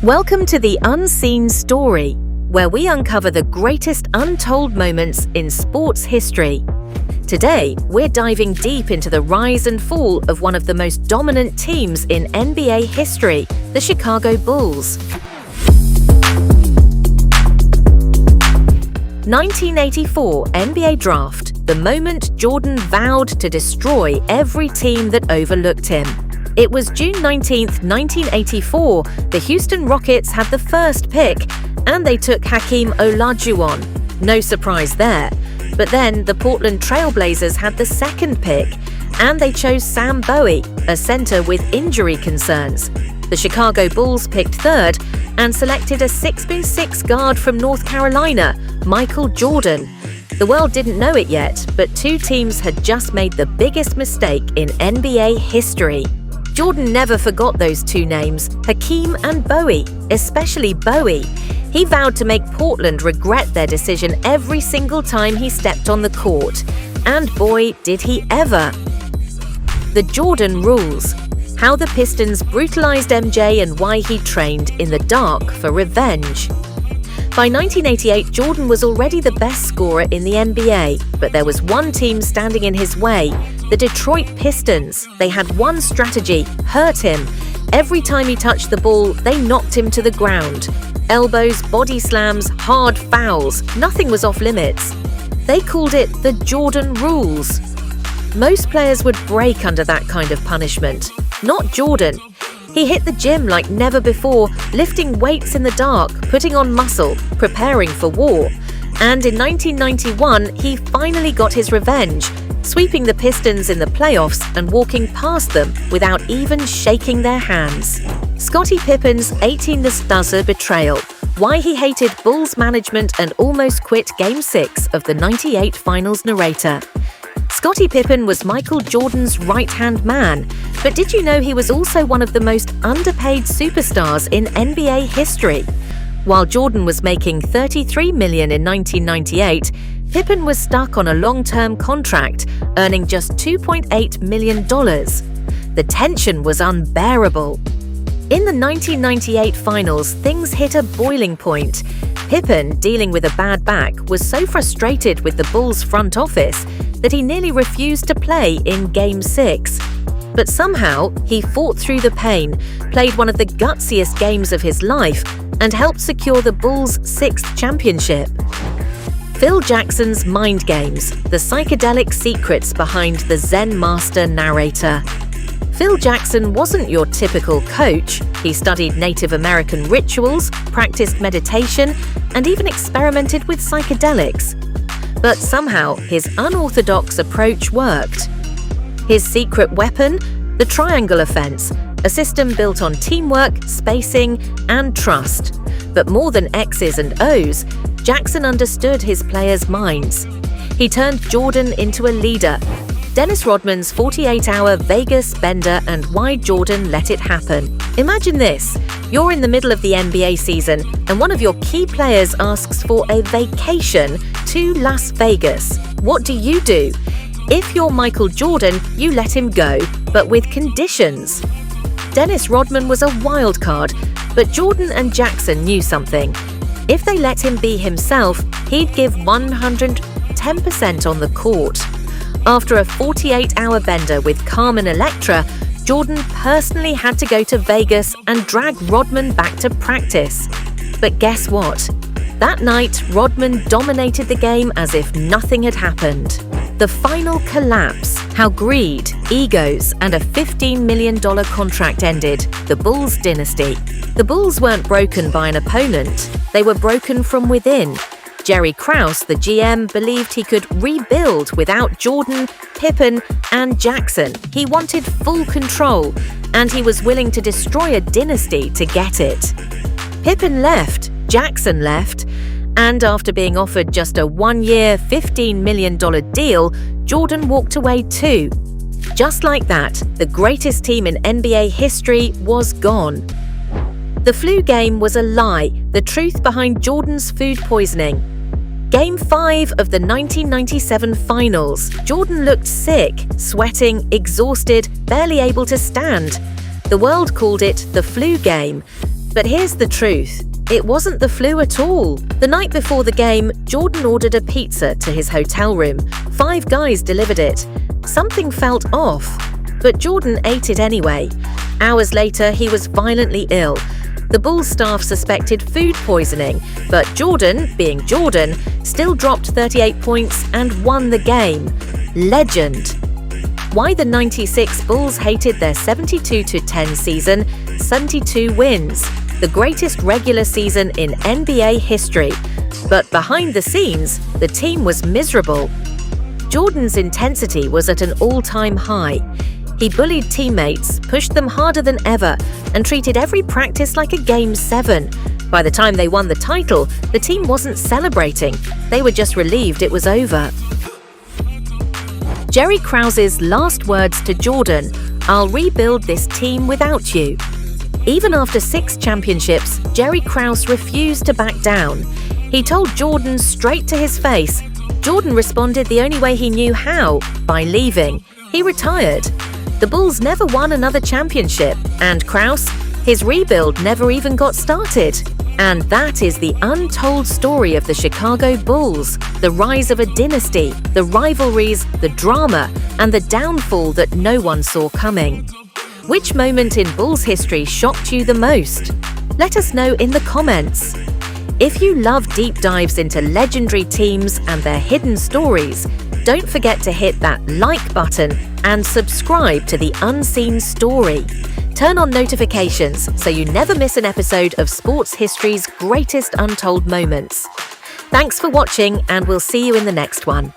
Welcome to the Unseen Story, where we uncover the greatest untold moments in sports history. Today, we're diving deep into the rise and fall of one of the most dominant teams in NBA history, the Chicago Bulls. 1984 NBA Draft, the moment Jordan vowed to destroy every team that overlooked him. It was June 19, 1984. The Houston Rockets had the first pick, and they took Hakeem Olajuwon. No surprise there. But then the Portland Trail Blazers had the second pick, and they chose Sam Bowie, a center with injury concerns. The Chicago Bulls picked third and selected a 6'6" guard from North Carolina, Michael Jordan. The world didn't know it yet, but two teams had just made the biggest mistake in NBA history. Jordan never forgot those two names, Hakeem and Bowie, especially Bowie. He vowed to make Portland regret their decision every single time he stepped on the court. And boy, did he ever. The Jordan rules. How the Pistons brutalized MJ and why he trained in the dark for revenge. By 1988, Jordan was already the best scorer in the NBA, but there was one team standing in his way, the Detroit Pistons. They had one strategy: hurt him. Every time he touched the ball, they knocked him to the ground. Elbows, body slams, hard fouls, nothing was off limits. They called it the Jordan rules. Most players would break under that kind of punishment. Not Jordan. He hit the gym like never before, lifting weights in the dark, putting on muscle, preparing for war. And in 1991, he finally got his revenge, sweeping the Pistons in the playoffs and walking past them without even shaking their hands. Scottie Pippen's 18-Stuzzer betrayal, why he hated Bulls management and almost quit Game 6 of the '98 Finals narrator. Scottie Pippen was Michael Jordan's right-hand man, but did you know he was also one of the most underpaid superstars in NBA history? While Jordan was making $33 million in 1998, Pippen was stuck on a long-term contract, earning just $2.8 million. The tension was unbearable. In the 1998 Finals, things hit a boiling point. Pippen, dealing with a bad back, was so frustrated with the Bulls' front office that he nearly refused to play in Game 6. But somehow, he fought through the pain, played one of the gutsiest games of his life, and helped secure the Bulls' 6th championship. Phil Jackson's Mind Games, the psychedelic secrets behind the Zen master narrator. Phil Jackson wasn't your typical coach. He studied Native American rituals, practiced meditation, and even experimented with psychedelics. But somehow, his unorthodox approach worked. His secret weapon? The triangle offense, a system built on teamwork, spacing, and trust. But more than X's and O's, Jackson understood his players' minds. He turned Jordan into a leader. Dennis Rodman's 48-hour Vegas bender and why Jordan let it happen. Imagine this. You're in the middle of the NBA season and one of your key players asks for a vacation to Las Vegas. What do? If you're Michael Jordan, you let him go, but with conditions. Dennis Rodman was a wild card, but Jordan and Jackson knew something. If they let him be himself, he'd give 110% on the court. After a 48-hour bender with Carmen Electra, Jordan personally had to go to Vegas and drag Rodman back to practice. But guess what? That night, Rodman dominated the game as if nothing had happened. The final collapse, how greed, egos, and a $15 million contract ended the Bulls dynasty. The Bulls weren't broken by an opponent. They were broken from within. Jerry Krause, the GM, believed he could rebuild without Jordan, Pippen, and Jackson. He wanted full control, and he was willing to destroy a dynasty to get it. Pippen left, Jackson left, and after being offered just a one-year, $15 million deal, Jordan walked away too. Just like that, the greatest team in NBA history was gone. The flu game was a lie, the truth behind Jordan's food poisoning. Game 5 of the 1997 Finals. Jordan looked sick, sweating, exhausted, barely able to stand. The world called it the flu game. But here's the truth. It wasn't the flu at all. The night before the game, Jordan ordered a pizza to his hotel room. 5 guys delivered it. Something felt off, but Jordan ate it anyway. Hours later, he was violently ill. The Bulls staff suspected food poisoning, but Jordan, being Jordan, still dropped 38 points and won the game. Legend. Why the '96 Bulls hated their 72-10 season, 72 wins, the greatest regular season in NBA history. But behind the scenes, the team was miserable. Jordan's intensity was at an all-time high. He bullied teammates, pushed them harder than ever, and treated every practice like a Game 7. By the time they won the title, the team wasn't celebrating. They were just relieved it was over. Jerry Krause's last words to Jordan, "I'll rebuild this team without you." Even after 6 championships, Jerry Krause refused to back down. He told Jordan straight to his face. Jordan responded the only way he knew how, by leaving. He retired. The Bulls never won another championship, and Krause, his rebuild never even got started. And that is the untold story of the Chicago Bulls, the rise of a dynasty, the rivalries, the drama, and the downfall that no one saw coming. Which moment in Bulls history shocked you the most? Let us know in the comments. If you love deep dives into legendary teams and their hidden stories, don't forget to hit that like button and subscribe to The Unseen Story. Turn on notifications so you never miss an episode of sports history's greatest untold moments. Thanks for watching, and we'll see you in the next one.